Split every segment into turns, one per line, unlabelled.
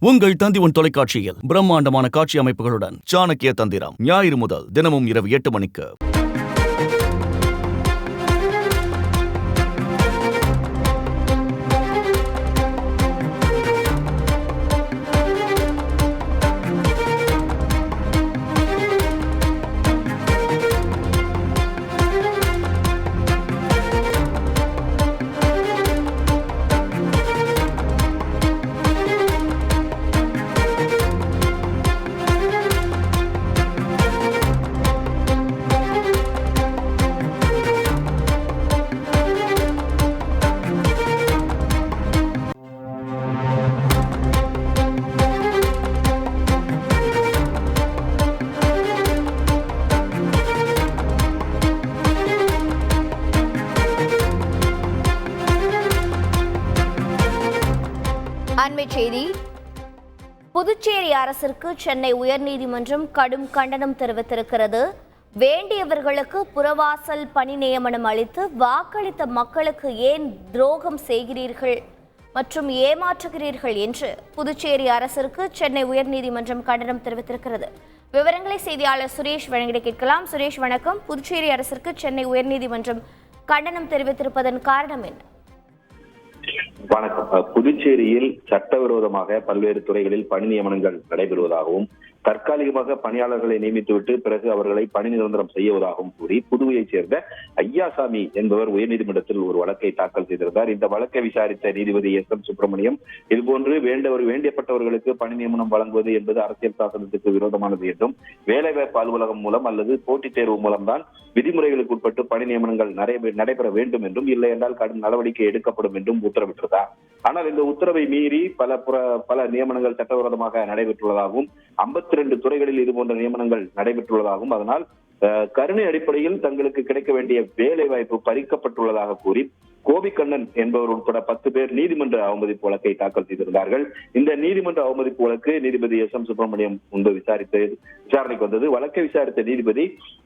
உங்கள் தந்தி தொலைக்காட்சியில் பிரம்மாண்டமான காட்சி அமைப்புகளுடன் சாணக்கிய தந்திரம் ஞாயிறு முதல் தினமும் இரவு 8 மணிக்கு.
அண்மைச் செய்தி. புதுச்சேரி அரசிற்கு சென்னை உயர்நீதிமன்றம் கடும் கண்டனம் தெரிவித்திருக்கிறது. வேண்டியவர்களுக்கு புறவாசல் பணி நியமனம் அளித்து வாக்களித்த மக்களுக்கு ஏன் துரோகம் செய்கிறீர்கள் மற்றும் ஏமாற்றுகிறீர்கள் என்று புதுச்சேரி அரசிற்கு சென்னை உயர்நீதிமன்றம் கண்டனம் தெரிவித்திருக்கிறது. விவரங்களை செய்தியாளர் சுரேஷ் வழங்கிட கேட்கலாம். சுரேஷ், வணக்கம். புதுச்சேரி அரசிற்கு சென்னை உயர்நீதிமன்றம் கண்டனம் தெரிவித்திருப்பதன் காரணம் என்ன?
வணக்கம். புதுச்சேரியில் சட்டவிரோதமாக பல்வேறு துறைகளில் பணி நியமனங்கள் நடைபெறுவதாகவும் தற்காலிகமாக பணியாளர்களை நியமித்துவிட்டு பிறகு அவர்களை பணி நிரந்தரம் செய்வதாகவும் கூறி புதுவையைச் சேர்ந்த ஐயாசாமி என்பவர் உயர்நீதிமன்றத்தில் ஒரு வழக்கை தாக்கல் செய்திருந்தார். இந்த வழக்கை விசாரித்த நீதிபதி S.M. சுப்பிரமணியம், இதுபோன்று வேண்டியப்பட்டவர்களுக்கு பணி நியமனம் வழங்குவது என்பது அரசியல் சாசனத்துக்கு விரோதமானது என்றும் வேலைவாய்ப்பு அலுவலகம் மூலம் அல்லது போட்டித் தேர்வு மூலம்தான் விதிமுறைகளுக்கு உட்பட்டு பணி நியமனங்கள் நடைபெற வேண்டும் என்றும், இல்லை என்றால் கடும் நடவடிக்கை எடுக்கப்படும் என்றும் உத்தரவிட்டிருந்தார். ஆனால் இந்த உத்தரவை மீறி பல நியமனங்கள் சட்டவிரோதமாக நடைபெற்றுள்ளதாகவும் 52 துறைகளில் இதுபோன்ற நியமனங்கள் நடைபெற்றுள்ளதாகவும் அதனால் கருணை அடிப்படையில் தங்களுக்கு கிடைக்க வேண்டிய வேலை வாய்ப்பு பறிக்கப்பட்டுள்ளதாக கூறி கோபிக்கண்ணன் என்பவர் உட்பட 10 பேர் நீதிமன்ற அவமதிப்பு வழக்கை தாக்கல் செய்திருந்தார்கள். இந்த நீதிமன்ற அவமதிப்பு வழக்கு நீதிபதி S.M. சுப்பிரமணியம் முன்பு விசாரணைக்கு வந்தது. வழக்கை விசாரித்த நீதிபதி,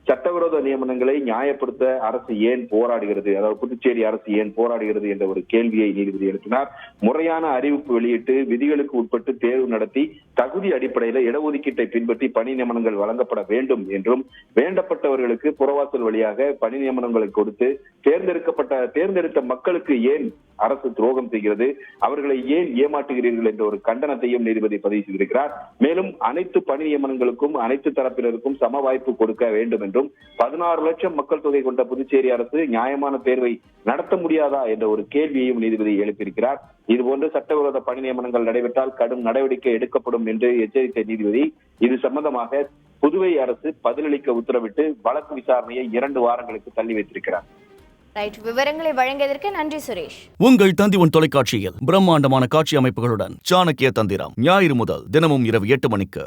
சட்டவிரோத நியமனங்களை நியாயப்படுத்த அரசு ஏன் போராடுகிறது, அதாவது புதுச்சேரி அரசு ஏன் போராடுகிறது என்ற ஒரு கேள்வியை நீதிபதி எழுப்பினார். முறையான அறிவிப்பு வெளியிட்டு விதிகளுக்கு உட்பட்டு தேர்வு நடத்தி தகுதி அடிப்படையில் இடஒதுக்கீட்டை பின்பற்றி பணி நியமனங்கள் வழங்கப்பட வேண்டும் என்றும், வேண்டப்பட்டவர்களுக்கு புறவாசல் வழியாக பணி நியமனங்களை கொடுத்து தேர்ந்தெடுத்த மக்களுக்கு ஏன் அரசு துரோகம் செய்கிறது, அவர்களை ஏன் ஏமாற்றுகிறீர்கள் என்ற ஒரு கண்டனத்தையும் நீதிபதி பதிவு செய்திருக்கிறார். மேலும் அனைத்து பணி நியமனங்களுக்கும் அனைத்து தரப்பினருக்கும் சம வாய்ப்பு கொடுக்க வேண்டும் என்றும், 16 லட்சம் மக்கள் தொகை கொண்ட புதுச்சேரி அரசு நியாயமான தேர்வை நடத்த முடியாதா என்ற ஒரு கேள்வியையும் நீதிபதி எழுப்பியிருக்கிறார். இதுபோன்று சட்டவிரோத பணி நியமனங்கள் நடைபெற்றால் கடும் நடவடிக்கை எடுக்கப்படும் என்று எச்சரித்த நீதிபதி இது சம்பந்தமாக புதுவை அரசு பதிலளிக்க உத்தரவிட்டு வழக்கு விசாரணையை 2 வாரங்களுக்கு தள்ளி வைத்திருக்கிறார்.
விவரங்களை வழங்கியதற்கு நன்றி சுரேஷ்.
உங்கள் தந்தி தொலைக்காட்சியில் பிரம்மாண்டமான காட்சி அமைப்புகளுடன் சாணக்கிய தந்திரம் ஞாயிறு முதல் தினமும் இரவு 8 மணிக்கு.